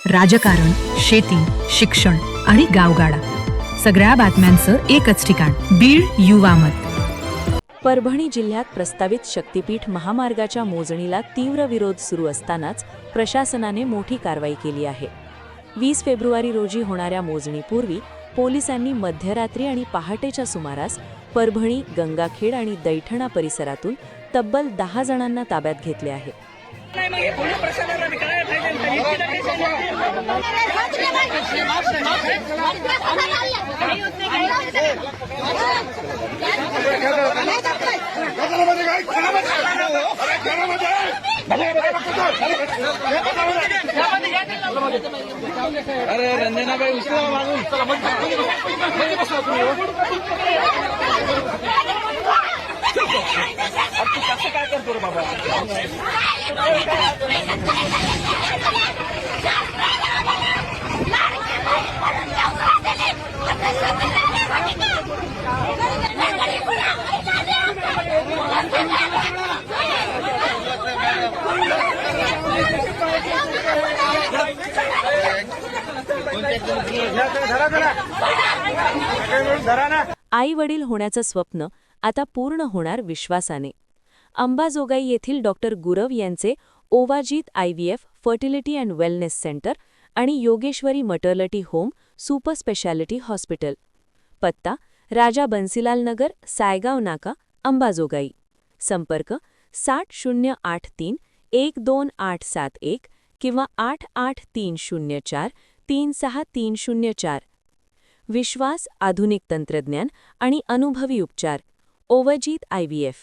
राजकारण, शेती, शिक्षण आणि गावगाडा सगळ्या बातम्यांचं एकच ठिकाण, बीड युवा मत. परभणी जिल्ह्यात प्रस्तावित शक्तीपीठ महामार्गाच्या मोजणीला तीव्र विरोध सुरू असतानाच प्रशासनाने मोठी कारवाई केली आहे. 20 फेब्रुवारी रोजी होणाऱ्या मोजणीपूर्वी पोलिसांनी मध्यरात्री आणि पहाटेच्या सुमारास परभणी, गंगाखेड आणि दैठणा परिसरातून तब्बल 10 जणांना ताब्यात घेतले आहे. अरे रंजनाबाई उचला मागून तू कसं काय करतो रे बाबा. आई वडील होण्याचं स्वप्न आता पूर्ण होणार विश्वासाने. अंबाजोगाई येथील डॉक्टर गुरव यांचे ओवाजीत IVF fertility and wellness centre आणि Yogeshwari maternity home super speciality hospital. पत्ता राजा बन्सीलाल नगर, सायगाव नाका, अंबाजोगाई. संपर्क 6083 12871 किंवा 88304 36304. विश्वास, आधुनिक तंत्रज्ञान आणि अनुभवी उपचार. ओवाजीत IVF.